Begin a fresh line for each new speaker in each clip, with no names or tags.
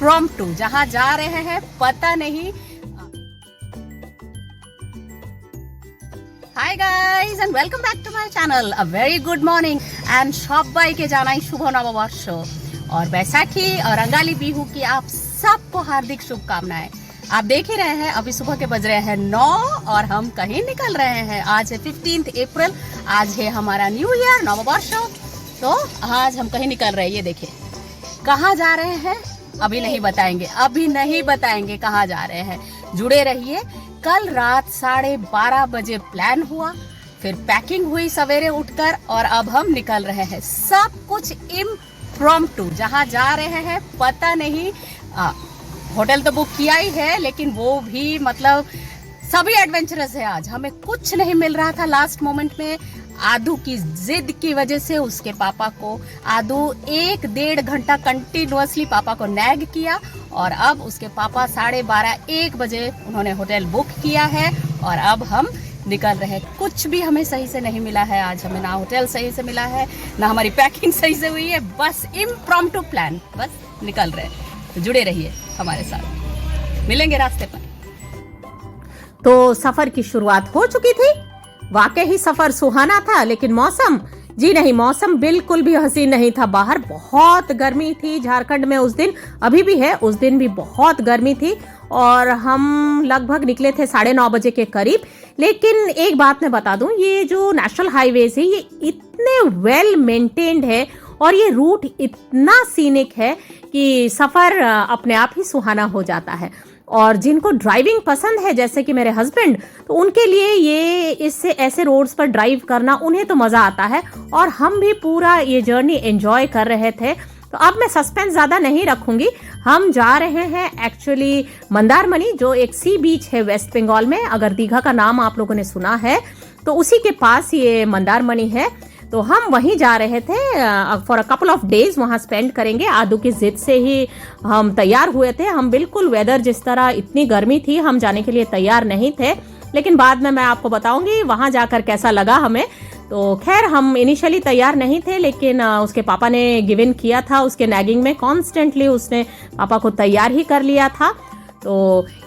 Impromptu, जहां जा रहे हैं पता नहीं। Hi guys and welcome back to my channel. A very good morning and সবাইকে জানাই শুভ নববর্ষ और बैसाखी और रंगाली बिहू की आप सबको हार्दिक शुभकामनाएं। आप देख ही रहे हैं अभी सुबह के बज रहे हैं 9 और हम कहीं निकल रहे हैं। आज है 15 अप्रैल, आज है हमारा न्यू ईयर नववर्ष। तो आज हम कहीं निकल रहे हैं। ये देखिए कहाँ जा रहे हैं अभी नहीं बताएंगे कहाँ जा रहे हैं। जुड़े रहिए। कल रात 12:30 बजे प्लान हुआ, फिर पैकिंग हुई सवेरे उठकर और अब हम निकल रहे हैं। सब कुछ इम्प्रॉम्प्टू, जहाँ जा रहे हैं पता नहीं। होटल तो बुक किया ही है लेकिन वो भी मतलब सभी एडवेंचरस है। आज हमें कुछ नहीं मिल रहा था। लास्ट मोमेंट में आदू की जिद की वजह से उसके पापा को आदू 1-1.5 घंटा कंटिन्यूअसली पापा को नैग किया और अब उसके पापा 12:30-1 बजे उन्होंने होटल बुक किया है और अब हम निकल रहे हैं। कुछ भी हमें सही से नहीं मिला है आज। हमें ना होटल सही से मिला है ना हमारी पैकिंग सही से हुई है। बस इम्प्रॉम्प्टू प्लान, बस निकल रहे हैं। तो जुड़े रहिए हमारे साथ, मिलेंगे रास्ते पर।
तो सफर की शुरुआत हो चुकी थी। वाकई ही सफर सुहाना था, लेकिन मौसम जी नहीं, मौसम बिल्कुल भी हसीन नहीं था। बाहर बहुत गर्मी थी। झारखंड में उस दिन, अभी भी है, उस दिन भी बहुत गर्मी थी और हम लगभग निकले थे 9:30 बजे के करीब। लेकिन एक बात मैं बता दूं, ये जो नेशनल हाईवेज है ये इतने वेल मेंटेन्ड है और ये रूट इतना सीनिक है कि सफर अपने आप ही सुहाना हो जाता है। और जिनको ड्राइविंग पसंद है जैसे कि मेरे हस्बैंड, तो उनके लिए ये इससे ऐसे रोड्स पर ड्राइव करना उन्हें तो मजा आता है और हम भी पूरा ये जर्नी एंजॉय कर रहे थे। तो अब मैं सस्पेंस ज्यादा नहीं रखूंगी। हम जा रहे हैं एक्चुअली मंदारमनी, जो एक सी बीच है वेस्ट बंगाल में। अगर दीघा का नाम आप लोगों ने सुना है तो उसी के पास ये मंदारमनी है। तो हम वहीं जा रहे थे for a couple of days, वहाँ स्पेंड करेंगे। आदू की जिद से ही हम तैयार हुए थे। हम बिल्कुल वेदर जिस तरह, इतनी गर्मी थी, हम जाने के लिए तैयार नहीं थे। लेकिन बाद में मैं आपको बताऊंगी वहाँ जाकर कैसा लगा हमें। तो खैर हम इनिशियली तैयार नहीं थे, लेकिन उसके पापा ने गिव इन किया था। उसके नैगिंग में कॉन्स्टेंटली उसने पापा को तैयार ही कर लिया था। तो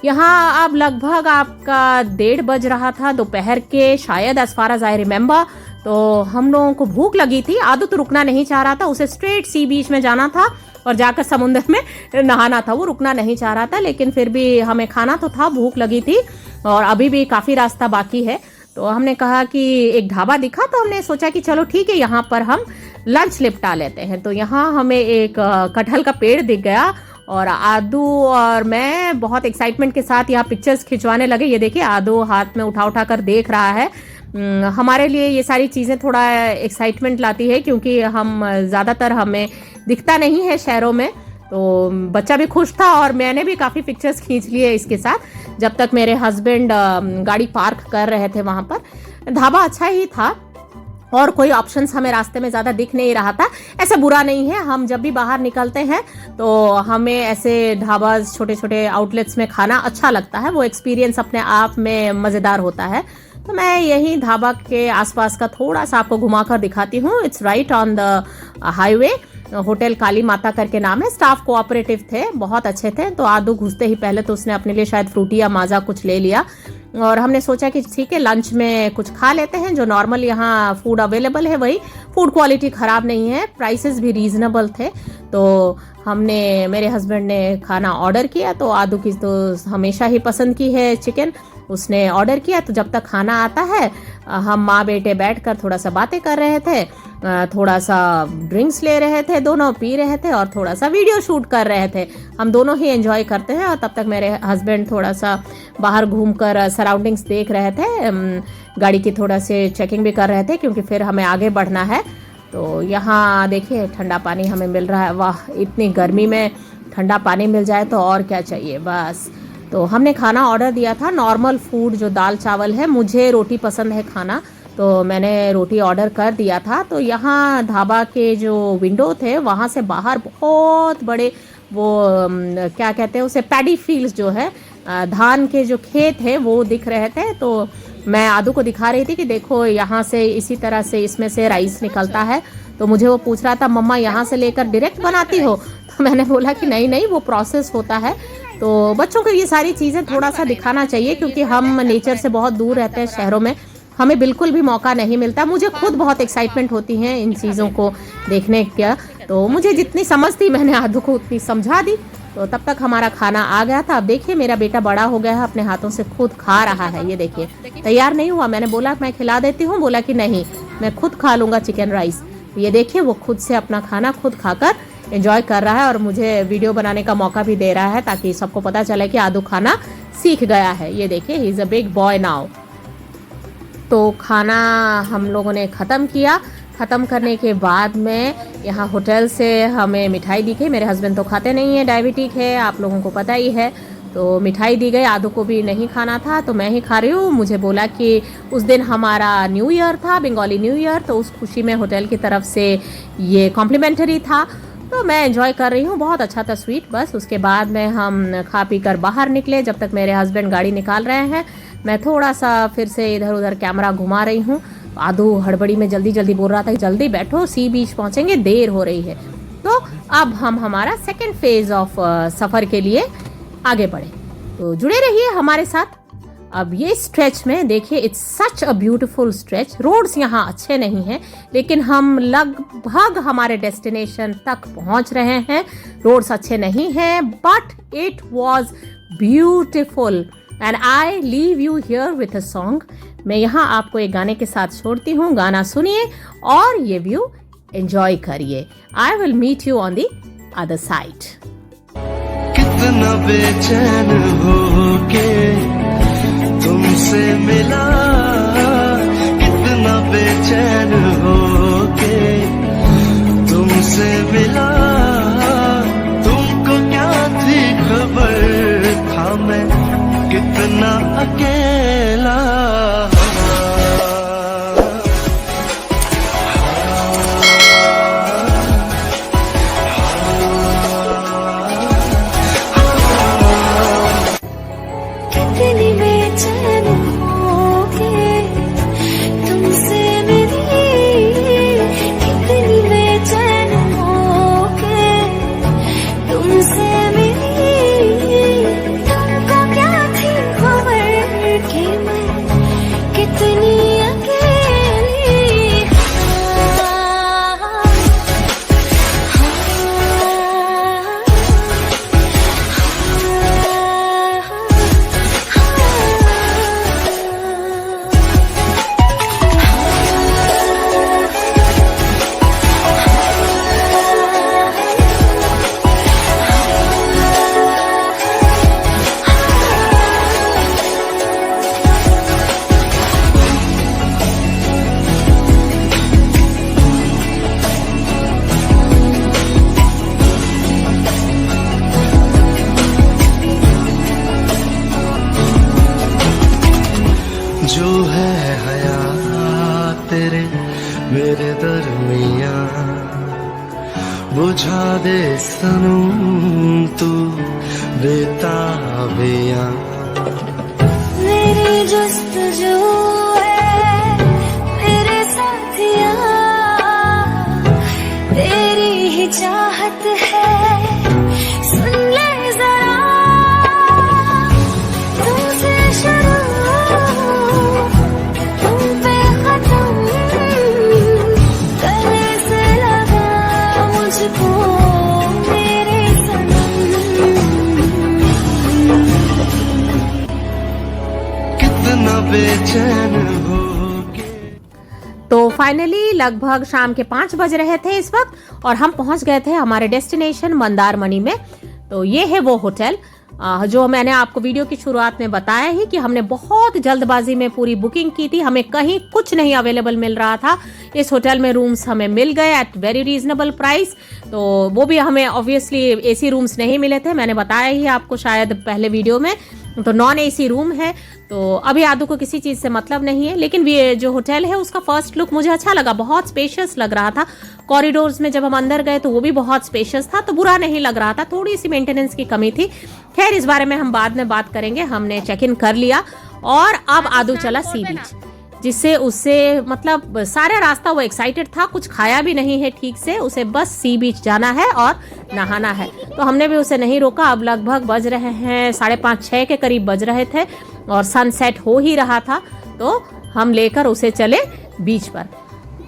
यहाँ अब लगभग आपका 1:30 बज रहा था दोपहर के, शायद as far as I remember. तो हम लोगों को भूख लगी थी। आदू तो रुकना नहीं चाह रहा था, उसे स्ट्रेट सी बीच में जाना था और जाकर समुद्र में नहाना था। वो रुकना नहीं चाह रहा था, लेकिन फिर भी हमें खाना तो था, भूख लगी थी और अभी भी काफी रास्ता बाकी है। तो हमने कहा कि एक ढाबा दिखा, तो हमने सोचा कि चलो ठीक है, यहाँ पर हम लंच निपटा लेते हैं। तो यहाँ हमें एक कटहल का पेड़ दिख गया और आदू और मैं बहुत एक्साइटमेंट के साथ यहाँ पिक्चर्स खिंचवाने लगे। ये देखिए आदू हाथ में उठा कर देख रहा है। हमारे लिए ये सारी चीज़ें थोड़ा एक्साइटमेंट लाती है क्योंकि हम ज़्यादातर हमें दिखता नहीं है शहरों में। तो बच्चा भी खुश था और मैंने भी काफ़ी पिक्चर्स खींच लिए इसके साथ, जब तक मेरे हस्बैंड गाड़ी पार्क कर रहे थे वहाँ पर। ढाबा अच्छा ही था और कोई ऑप्शंस हमें रास्ते में ज़्यादा दिख नहीं रहा था। ऐसे बुरा नहीं है, हम जब भी बाहर निकलते हैं तो हमें ऐसे ढाबा, छोटे छोटे आउटलेट्स में खाना अच्छा लगता है। वो एक्सपीरियंस अपने आप में मज़ेदार होता है। तो मैं यही ढाबा के आसपास का थोड़ा सा आपको घुमाकर दिखाती हूँ। It's right on the highway. Hotel Kali Mata करके नाम है। स्टाफ कोऑपरेटिव थे, बहुत अच्छे थे। तो आदू घुसते ही पहले तो उसने अपने लिए शायद फ्रूटी या माजा कुछ ले लिया और हमने सोचा कि ठीक है लंच में कुछ खा लेते हैं। जो नॉर्मल यहाँ फूड अवेलेबल है वही। फूड क्वालिटी ख़राब नहीं है, प्राइसेस भी रीजनेबल थे। तो हमने, मेरे हस्बैंड ने खाना ऑर्डर किया। तो आदू की तो हमेशा ही पसंद की है चिकन, उसने ऑर्डर किया। तो जब तक खाना आता है हम माँ बेटे बैठकर थोड़ा सा बातें कर रहे थे, थोड़ा सा ड्रिंक्स ले रहे थे, दोनों पी रहे थे और थोड़ा सा वीडियो शूट कर रहे थे। हम दोनों ही एंजॉय करते हैं। और तब तक मेरे हस्बैंड थोड़ा सा बाहर घूमकर सराउंडिंग्स देख रहे थे, गाड़ी की थोड़ा से चेकिंग भी कर रहे थे क्योंकि फिर हमें आगे बढ़ना है। तो यहाँ देखिए ठंडा पानी हमें मिल रहा है। वाह, इतनी गर्मी में ठंडा पानी मिल जाए तो और क्या चाहिए बस। तो हमने खाना ऑर्डर दिया था, नॉर्मल फूड जो दाल चावल है। मुझे रोटी पसंद है खाना, तो मैंने रोटी ऑर्डर कर दिया था। तो यहाँ ढाबा के जो विंडो थे वहाँ से बाहर बहुत बड़े वो क्या कहते हैं उसे, पैडी फील्ड्स जो है, धान के जो खेत है वो दिख रहे थे। तो मैं आदू को दिखा रही थी कि देखो यहाँ से इसी तरह से इसमें से राइस निकलता है। तो मुझे वो पूछ रहा था, मम्मा यहाँ से लेकर डायरेक्ट बनाती हो? तो मैंने बोला कि नहीं नहीं, वो प्रोसेस होता है। तो बच्चों को ये सारी चीज़ें थोड़ा सा दिखाना चाहिए, क्योंकि हम नेचर से बहुत दूर रहते हैं शहरों में, हमें बिल्कुल भी मौका नहीं मिलता। मुझे खुद बहुत एक्साइटमेंट होती है इन चीज़ों को देखने का, तो मुझे जितनी समझ थी मैंने आदू को उतनी समझा दी। तो तब तक हमारा खाना आ गया था। अब देखिए मेरा बेटा बड़ा हो गया है, अपने हाथों से खुद खा रहा है। ये देखिए तैयार नहीं हुआ, मैंने बोला मैं खिला देती हूँ, बोला कि नहीं मैं खुद खा लूँगा चिकन राइस। ये देखिए वो खुद से अपना खाना खुद खाकर एंजॉय कर रहा है और मुझे वीडियो बनाने का मौका भी दे रहा है, ताकि सबको पता चले कि आदू खाना सीख गया है। ये देखिए he is a big boy now. तो खाना हम लोगों ने ख़त्म किया। ख़त्म करने के बाद में यहाँ होटल से हमें मिठाई दी गई। मेरे हस्बैंड तो खाते नहीं है, डायबिटिक है, आप लोगों को पता ही है। तो मिठाई दी गई, आदू को भी नहीं खाना था तो मैं ही खा रही हूँ। मुझे बोला कि उस दिन हमारा न्यू ईयर था, बंगाली न्यू ईयर, तो उस खुशी में होटल की तरफ से ये कॉम्प्लीमेंट्री था, तो मैं एंजॉय कर रही हूँ। बहुत अच्छा था, स्वीट। बस उसके बाद में हम खा पी कर बाहर निकले। जब तक मेरे हस्बैंड गाड़ी निकाल रहे हैं, मैं थोड़ा सा फिर से इधर उधर कैमरा घुमा रही हूँ। आदू हड़बड़ी में जल्दी जल्दी बोल रहा था कि जल्दी बैठो, सी बीच पहुँचेंगे, देर हो रही है। तो अब हम हमारा सेकेंड फेज ऑफ सफ़र के लिए आगे बढ़े। तो जुड़े रहिए हमारे साथ। अब ये स्ट्रेच में देखिए, it's such a beautiful stretch. Roads यहाँ अच्छे नहीं हैं, लेकिन हम लगभग हमारे डेस्टिनेशन तक पहुँच रहे हैं। रोड्स अच्छे नहीं हैं, but it was beautiful and I leave you here with a song. मैं यहाँ आपको एक गाने के साथ छोड़ती हूँ, गाना सुनिए और ये व्यू एंजॉय करिए। I will meet you on the other side.
कितना बेचैन होके तुमसे मिला, कितना बेचैन होके तुमसे मिला, तुमको क्या थी खबर, था मैं कितना अकेला।
कितनी बेचैन होके तुमसे मिली, कितनी बेचैन होके तुमसे मिली, तुमको क्या थी खबर कि मैं कितनी
जो है हया तेरे मेरे दरमिया, बुझा दे सनम तू बेताबिया।
मेरी जस्तजू है मेरे साथिया, तेरी ही चाहत है, सुन ले जरा तुमसे शुरू, तुम पे खत्म, गले से लगा मुझको मेरे सनम।
कितना बेचैन हो।
तो फाइनली लगभग शाम के 5 बज रहे थे इस वक्त, और हम पहुंच गए थे हमारे डेस्टिनेशन मंदारमनी में। तो ये है वो होटल जो मैंने आपको वीडियो की शुरुआत में बताया ही कि हमने बहुत जल्दबाजी में पूरी बुकिंग की थी, हमें कहीं कुछ नहीं अवेलेबल मिल रहा था। इस होटल में रूम्स हमें मिल गए एट वेरी रीजनेबल प्राइस। तो वो भी हमें ऑब्वियसली एसी रूम्स नहीं मिले थे, मैंने बताया ही आपको शायद पहले वीडियो में। तो नॉन एसी रूम है। तो अभी आदू को किसी चीज़ से मतलब नहीं है, लेकिन ये जो होटल है उसका फर्स्ट लुक मुझे अच्छा लगा, बहुत स्पेशियस लग रहा था। कॉरिडोर्स में जब हम अंदर गए तो वो भी बहुत स्पेशियस था, तो बुरा नहीं लग रहा था। थोड़ी सी मेंटेनेंस की कमी थी, खैर इस बारे में हम बाद में बात करेंगे। हमने चेक इन कर लिया और अब आदू चला सी बीच। जिससे उसे मतलब सारा रास्ता वो एक्साइटेड था, कुछ खाया भी नहीं है ठीक से, उसे बस सी बीच जाना है और नहाना है। तो हमने भी उसे नहीं रोका। अब लगभग बज रहे हैं 5:30-6 के करीब बज रहे थे और सनसेट हो ही रहा था, तो हम लेकर उसे चले बीच पर।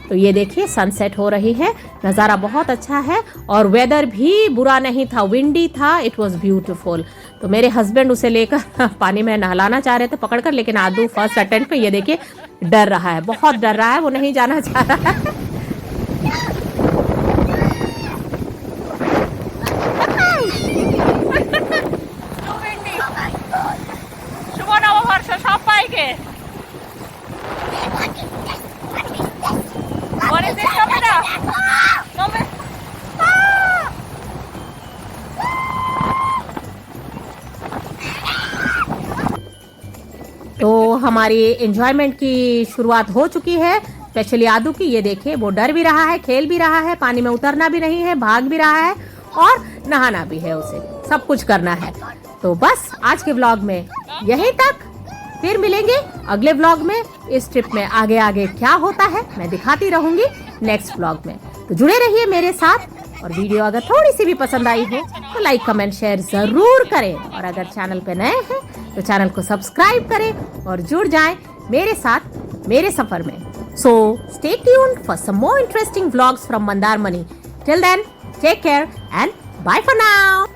तो ये देखिए सनसेट हो रही है, नज़ारा बहुत अच्छा है और वेदर भी बुरा नहीं था, विंडी था, इट वाज ब्यूटीफुल। तो मेरे हस्बैंड उसे लेकर पानी में नहलाना चाह रहे थे पकड़कर, लेकिन आदू फर्स्ट अटेम्प्ट पे ये देखिए डर रहा है, बहुत डर रहा है, वो नहीं जाना चाह रहा है।
শুভ নববর্ষ সবাইকে। What is it, Kamina?
तो हमारी एंजॉयमेंट की शुरुआत हो चुकी है, स्पेशली आदू की। ये देखिए वो डर भी रहा है, खेल भी रहा है, पानी में उतरना भी नहीं है, भाग भी रहा है और नहाना भी है, उसे सब कुछ करना है। तो बस आज के व्लॉग में यहीं तक, फिर मिलेंगे अगले व्लॉग में। इस ट्रिप में आगे आगे क्या होता है मैं दिखाती रहूंगी नेक्स्ट व्लॉग में। तो जुड़े रहिए मेरे साथ, और वीडियो अगर थोड़ी सी भी पसंद आई हो तो लाइक कमेंट शेयर जरूर करें, और अगर चैनल पे नए हैं तो चैनल को सब्सक्राइब करें और जुड़ जाएं मेरे साथ मेरे सफर में। So stay tuned for some more interesting vlogs from Mandarmani. Till then take care and bye for now.